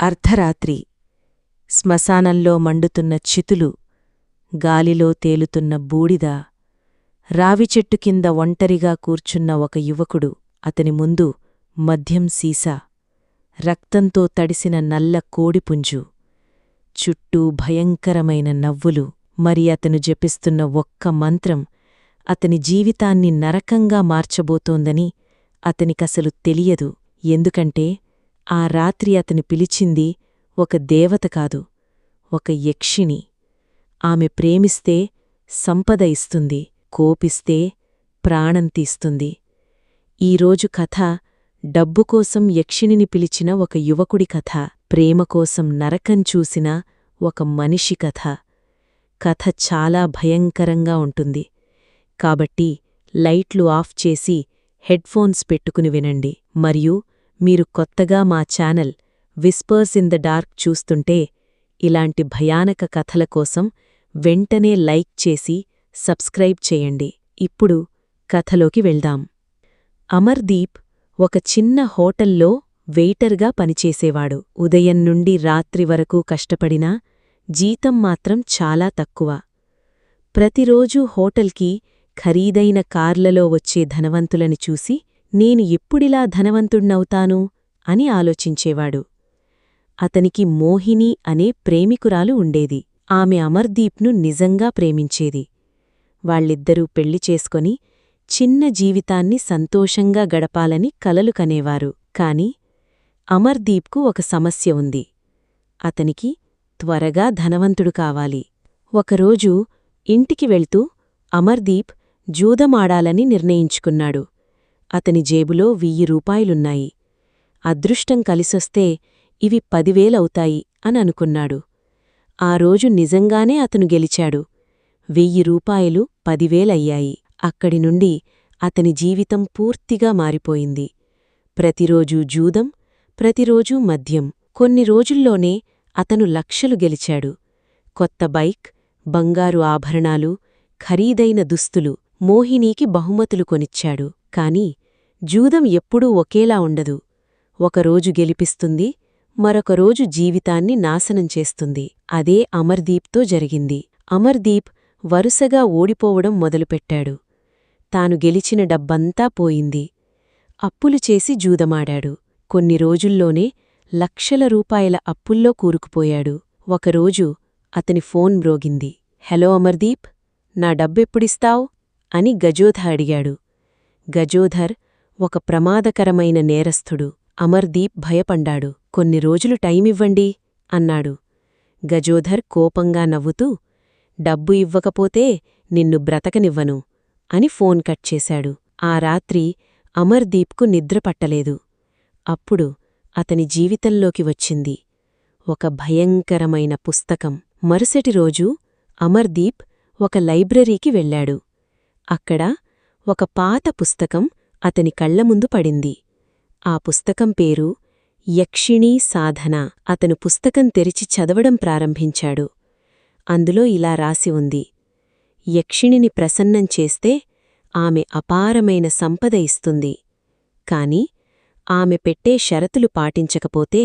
అర్ధరాత్రి శ్మశానంలో మండుతున్న చితులు, గాలిలో తేలుతున్న బూడిద, రావిచెట్టు కింద ఒంటరిగా కూర్చున్న ఒక యువకుడు, అతని ముందు మద్యం సీసా, రక్తంతో తడిసిన నల్ల కోడిపుంజు, చుట్టూ భయంకరమైన నవ్వులు. మరి అతను జపిస్తున్న ఒక్క మంత్రం అతని జీవితాన్ని నరకంగా మార్చబోతోందని అతనికసలు తెలియదు. ఎందుకంటే ఆ రాత్రి అతని పిలిచింది ఒక దేవత కాదు, ఒక యక్షిణి. ఆమె ప్రేమిస్తే సంపద ఇస్తుంది, కోపిస్తే ప్రాణం తీస్తుంది. ఈరోజు కథ డబ్బుకోసం యక్షిణిని పిలిచిన ఒక యువకుడి కథ, ప్రేమకోసం నరకం చూసిన ఒక మనిషి కథ. కథ చాలా భయంకరంగా ఉంటుంది. కాబట్టి లైట్లు ఆఫ్ చేసి హెడ్ఫోన్స్ పెట్టుకుని వినండి. మరియు మీరు కొత్తగా మా channel whispers in the dark చూస్తుంటే ఇలాంటి భయానక కథల కోసం వెంటనే లైక్ చేసి సబ్స్క్రైబ్ చేయండి. ఇప్పుడు కథలోకి వెళ్దాం. అమర్దీప్ ఒక చిన్న హోటల్లో వెయిటర్గా పనిచేసేవాడు. ఉదయం నుండి రాత్రి వరకు కష్టపడినా జీతం మాత్రం చాలా తక్కువ. ప్రతిరోజూ హోటల్కి ఖరీదైన కార్లలో వచ్చే ధనవంతులని చూసి నేను ఎప్పుడిలా ధనవంతుణ్ణవుతాను అని ఆలోచించేవాడు. అతనికి మోహిని అనే ప్రేమికురాలు ఉండేది. ఆమె అమర్దీప్ను నిజంగా ప్రేమించేది. వాళ్ళిద్దరూ పెళ్లి చేసుకొని చిన్న జీవితాన్ని సంతోషంగా గడపాలని కలలు కనేవారు. కాని అమర్దీప్కు ఒక సమస్య ఉంది. అతనికి త్వరగా ధనవంతుడు కావాలి. ఒకరోజు ఇంటికి వెళ్తూ అమర్దీప్ జూదమాడాలని నిర్ణయించుకున్నాడు. అతని జేబులో 1000 రూపాయలున్నాయి. అదృష్టం కలిసొస్తే ఇవి 10,000 అని అనుకున్నాడు. ఆ రోజు నిజంగానే అతను గెలిచాడు. 1000 రూపాయలు 10,000 అయ్యాయి. అక్కడి నుండి అతని జీవితం పూర్తిగా మారిపోయింది. ప్రతిరోజూ జూదం, ప్రతిరోజూ మద్యం. కొన్ని రోజుల్లోనే అతను లక్షలు గెలిచాడు. కొత్త బైక్, బంగారు ఆభరణాలు, ఖరీదైన దుస్తులు, మోహినీకి బహుమతులు కొనిచ్చాడు. కాని జూదం ఎప్పుడూ ఒకేలా ఉండదు. ఒకరోజు గెలిపిస్తుంది, మరొకరోజు జీవితాన్ని నాశనం చేస్తుంది. అదే అమర్దీప్తో జరిగింది. అమర్దీప్ వరుసగా ఓడిపోవడం మొదలుపెట్టాడు. తాను గెలిచిన డబ్బంతా పోయింది. అప్పులు చేసి జూదమాడాడు. కొన్ని రోజుల్లోనే లక్షల రూపాయల అప్పుల్లో కూరుకుపోయాడు. ఒకరోజు అతని ఫోన్ మ్రోగింది. హలో అమర్దీప్, నా డబ్బెప్పుడిస్తావ్ అని గజోధర్ అడిగాడు. గజోధర్ ఒక ప్రమాదకరమైన నేరస్థుడు. అమర్దీప్ భయపడ్డాడు. కొన్ని రోజులు టైమివ్వండి అన్నాడు. గజోధర్ కోపంగా నవ్వుతూ, డబ్బు ఇవ్వకపోతే నిన్ను బ్రతకనివ్వను అని ఫోన్ కట్ చేశాడు. ఆ రాత్రి అమర్దీప్కు నిద్రపట్టలేదు. అప్పుడు అతని జీవితంలోకి వచ్చింది ఒక భయంకరమైన పుస్తకం. మరుసటి రోజు అమర్దీప్ ఒక లైబ్రరీకి వెళ్ళాడు. అక్కడ ఒక పాత పుస్తకం అతని కళ్లముందు పడింది. ఆ పుస్తకం పేరు యక్షిణీ సాధన. అతను పుస్తకం తెరిచి చదవడం ప్రారంభించాడు. అందులో ఇలా రాసి ఉంది: యక్షిణిని ప్రసన్నం చేస్తే ఆమె అపారమైన సంపద ఇస్తుంది. కాని ఆమె పెట్టే షరతులు పాటించకపోతే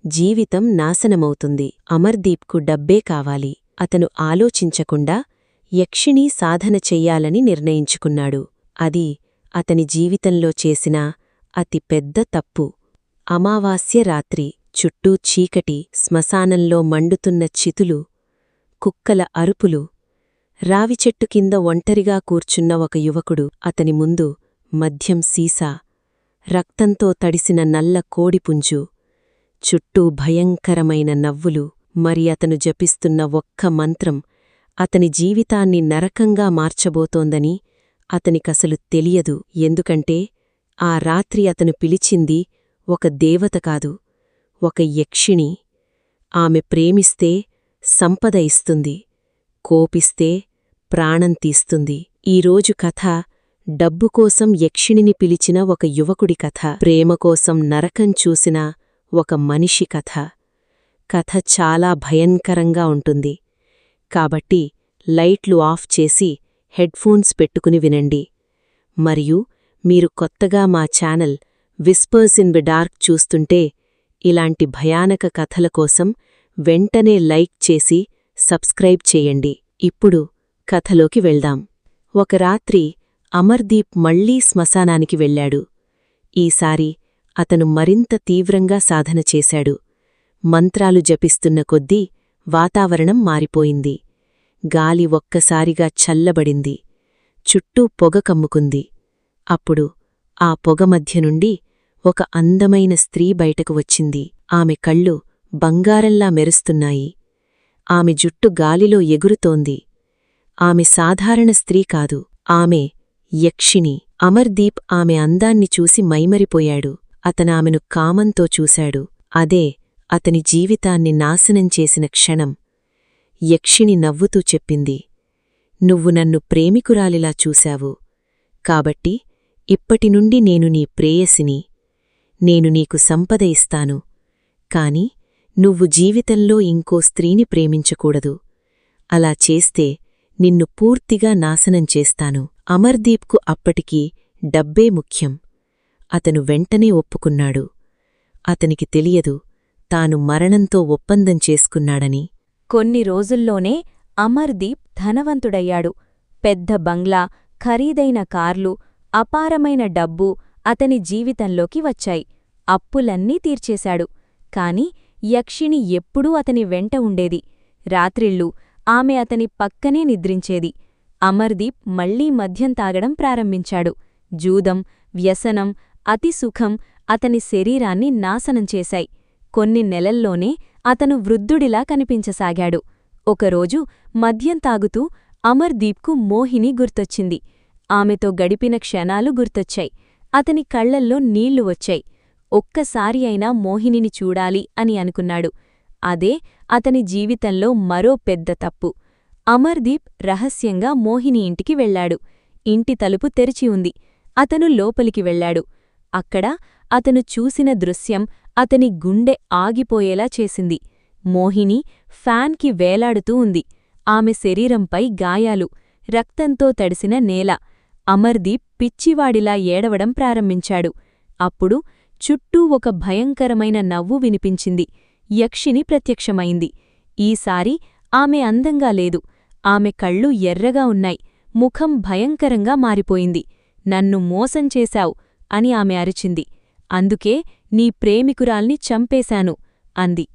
జీవితం నాశనమవుతుంది. అమర్దీప్కు డబ్బే కావాలి. అతను ఆలోచించకుండా యక్షిణీ సాధన చెయ్యాలని నిర్ణయించుకున్నాడు. అది అతని జీవితంలో చేసిన అతి పెద్ద తప్పు. అమావాస్య రాత్రి, చుట్టూ చీకటి, శ్మశానంలో మండుతున్న చితులు, కుక్కల అరుపులు, రావిచెట్టు కింద ఒంటరిగా కూర్చున్న ఒక యువకుడు. అతని ముందు మద్యం సీసా, రక్తంతో తడిసిన నల్ల కోడిపుంజు, చుట్టూ భయంకరమైన నవ్వులు. మరి అతను జపిస్తున్న ఒక్క మంత్రం అతని జీవితాన్ని నరకంగా మార్చబోతోందని అతనికసలు తెలియదు. ఎందుకంటే ఆ రాత్రి అతను పిలిచింది ఒక దేవత కాదు, ఒక యక్షిణి. ఆమె ప్రేమిస్తే సంపద ఇస్తుంది, కోపిస్తే ప్రాణం తీస్తుంది. ఈరోజు కథ డబ్బుకోసం యక్షిణిని పిలిచిన ఒక యువకుడి కథ, ప్రేమకోసం నరకం చూసిన ఒక మనిషి కథ. కథ చాలా భయంకరంగా ఉంటుంది. కాబట్టి లైట్లు ఆఫ్ చేసి హెడ్ఫోన్స్ పెట్టుకుని వినండి. మరియు మీరు కొత్తగా మా channel whispers in the dark చూస్తుంటే ఇలాంటి భయానక కథల కోసం వెంటనే లైక్ చేసి సబ్స్క్రైబ్ చేయండి. ఇప్పుడు కథలోకి వెళ్దాం. ఒక రాత్రి అమర్దీప్ మళ్లీ శ్మశానానికి వెళ్ళాడు. ఈసారి అతను మరింత తీవ్రంగా సాధన చేశాడు. మంత్రాలు జపిస్తున్న కొద్దీ వాతావరణం మారిపోయింది. గాలి ఒక్కసారిగా చల్లబడింది. చుట్టూ పొగ కమ్ముకుంది. అప్పుడు ఆ పొగ మధ్య నుండి ఒక అందమైన స్త్రీ బయటకు వచ్చింది. ఆమె కళ్ళు బంగారంలా మెరుస్తున్నాయి. ఆమె జుట్టు గాలిలో ఎగురుతోంది. ఆమె సాధారణ స్త్రీ కాదు, ఆమె యక్షిణి. అమర్దీప్ ఆమె అందాన్ని చూసి మైమరిపోయాడు. అతనామెను కామంతో చూశాడు. అదే అతని జీవితాన్ని నాశనం చేసిన క్షణం. యక్షిణి నవ్వుతూ చెప్పింది, "నువ్వు నన్ను ప్రేమికురాలిలా చూశావు. కాబట్టి ఇప్పటినుండి నేను నీ ప్రేయసిని. నేను నీకు సంపద ఇస్తాను. కాని నువ్వు జీవితంలో ఇంకో స్త్రీని ప్రేమించకూడదు. అలా చేస్తే నిన్ను పూర్తిగా నాశనం చేస్తాను." అమర్దీప్కు అప్పటికీ డబ్బే ముఖ్యం. అతను వెంటనే ఒప్పుకున్నాడు. అతనికి తెలియదు తాను మరణంతో ఒప్పందం చేసుకున్నాడని. కొన్ని రోజుల్లోనే అమర్దీప్ ధనవంతుడయ్యాడు. పెద్ద బంగ్లా, ఖరీదైన కార్లు, అపారమైన డబ్బు అతని జీవితంలోకి వచ్చాయి. అప్పులన్నీ తీర్చేశాడు. కాని యక్షిణి ఎప్పుడూ అతని వెంట ఉండేది. రాత్రిళ్ళు ఆమె అతని పక్కనే నిద్రించేది. అమర్దీప్ మళ్లీ మద్యం తాగడం ప్రారంభించాడు. జూదం, వ్యసనం, అతిసుఖం అతని శరీరాన్ని నాశనం చేశాయి. కొన్ని నెలల్లోనే అతను వృద్ధుడిలా కనిపించసాగాడు. ఒకరోజు మద్యం తాగుతూ అమర్దీప్కు మోహిని గుర్తొచ్చింది. ఆమెతో గడిపిన క్షణాలు గుర్తొచ్చాయి. అతని కళ్లల్లో నీళ్లు వచ్చాయి. ఒక్కసారి అయినా మోహినిని చూడాలి అని అనుకున్నాడు. అదే అతని జీవితంలో మరో పెద్ద తప్పు. అమర్దీప్ రహస్యంగా మోహిని ఇంటికి వెళ్లాడు. ఇంటి తలుపు తెరిచి ఉంది. అతను లోపలికి వెళ్లాడు. అక్కడ అతను చూసిన దృశ్యం అతని గుండె ఆగిపోయేలా చేసింది. మోహిని ఫ్యాన్కి వేలాడుతూ ఉంది. ఆమె శరీరంపై గాయాలు, రక్తంతో తడిసిన నేల. అమర్దీప్ పిచ్చివాడిలా ఏడవడం ప్రారంభించాడు. అప్పుడు చుట్టూ ఒక భయంకరమైన నవ్వు వినిపించింది. యక్షిణి ప్రత్యక్షమైంది. ఈసారి ఆమె అందంగా లేదు. ఆమె కళ్ళు ఎర్రగా ఉన్నాయి. ముఖం భయంకరంగా మారిపోయింది. "నన్ను మోసం చేశావు" అని ఆమె అరిచింది. "అందుకే నీ ప్రేమికురాల్ని చంపేశాను" అంది.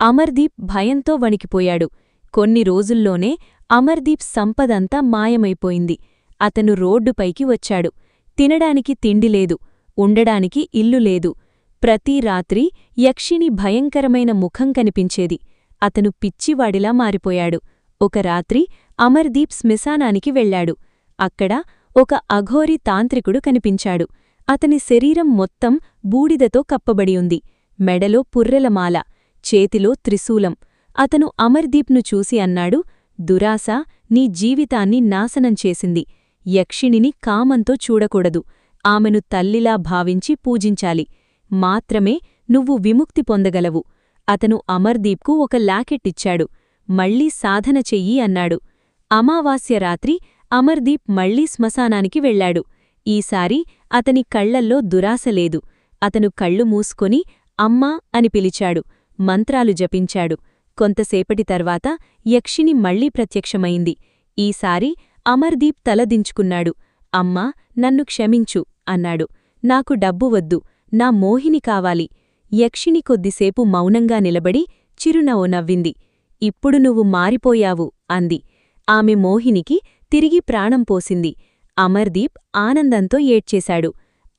అమర్దీప్ భయంతో వణికిపోయాడు. కొన్ని రోజుల్లోనే అమర్దీప్ సంపదంతా మాయమైపోయింది. అతను రోడ్డుపైకి వచ్చాడు. తినడానికి తిండిలేదు, ఉండడానికి ఇల్లు లేదు. ప్రతి రాత్రి యక్షిణి భయంకరమైన ముఖం కనిపించేది. అతను పిచ్చివాడిలా మారిపోయాడు. ఒక రాత్రి అమర్దీప్ శ్మశానానికి వెళ్లాడు. అక్కడ ఒక అఘోరి తాంత్రికుడు కనిపించాడు. అతని శరీరం మొత్తం బూడిదతో కప్పబడి ఉంది. మెడలో పుర్రెలమాల, చేతిలో త్రిశూలం. అతను అమర్దీప్ను చూసి అన్నాడు, "దురాశ నీ జీవితాన్ని నాశనం చేసింది. యక్షిణిని కామంతో చూడకూడదు. ఆమెను తల్లిలా భావించి పూజించాలి. మాత్రమే నువ్వు విముక్తి పొందగలవు." అతను అమర్దీప్కు ఒక లాకెట్టిచ్చాడు. "మళ్లీ సాధన చెయ్యి" అన్నాడు. అమావాస్య రాత్రి అమర్దీప్ మళ్లీ శ్మశానానికి వెళ్లాడు. ఈసారి అతని కళ్లల్లో దురాశ లేదు. అతను కళ్ళు మూసుకొని "అమ్మా" అని పిలిచాడు. మంత్రాలు జపించాడు. కొంతసేపటి తర్వాత యక్షిణి మళ్లీ ప్రత్యక్షమైంది. ఈసారి అమర్దీప్ తలదించుకున్నాడు. "అమ్మా, నన్ను క్షమించు" అన్నాడు. "నాకు డబ్బు వద్దు, నా మోహిని కావాలి." యక్షిణి కొద్దిసేపు మౌనంగా నిలబడి చిరునవ్వు నవ్వింది. "ఇప్పుడు నువ్వు మారిపోయావు" అంది. ఆమె మోహినికి తిరిగి ప్రాణం పోసింది. అమర్దీప్ ఆనందంతో ఏడ్చేశాడు.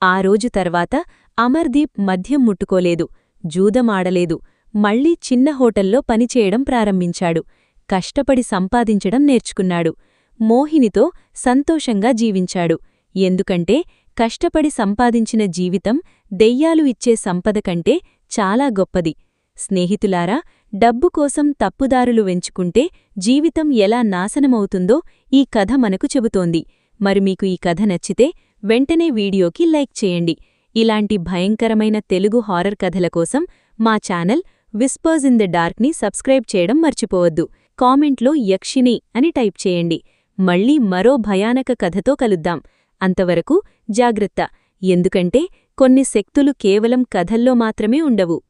ఆ రోజు తర్వాత అమర్దీప్ మద్యం ముట్టుకోలేదు, జూదమాడలేదు. మళ్లీ చిన్న హోటల్లో పనిచేయడం ప్రారంభించాడు. కష్టపడి సంపాదించడం నేర్చుకున్నాడు. మోహినితో సంతోషంగా జీవించాడు. ఎందుకంటే కష్టపడి సంపాదించిన జీవితం దెయ్యాలు ఇచ్చే సంపద కంటే చాలా గొప్పది. స్నేహితులారా, డబ్బు కోసం తప్పుదారులు వెంచుకుంటే జీవితం ఎలా నాశనమవుతుందో ఈ కథ మనకు చెబుతోంది. మరి మీకు ఈ కథ నచ్చితే వెంటనే వీడియోకి లైక్ చేయండి. ఇలాంటి భయంకరమైన తెలుగు హారర్ కథల కోసం మా ఛానల్ విస్పర్స్ ఇన్ ద డార్క్ని సబ్స్క్రైబ్ చేయడం మర్చిపోవద్దు. కామెంట్లో యక్షిణి అని టైప్ చేయండి. మళ్ళీ మరో భయానక కథతో కలుద్దాం. అంతవరకు జాగ్రత్త, ఎందుకంటే కొన్ని శక్తులు కేవలం కథల్లో మాత్రమే ఉండవు.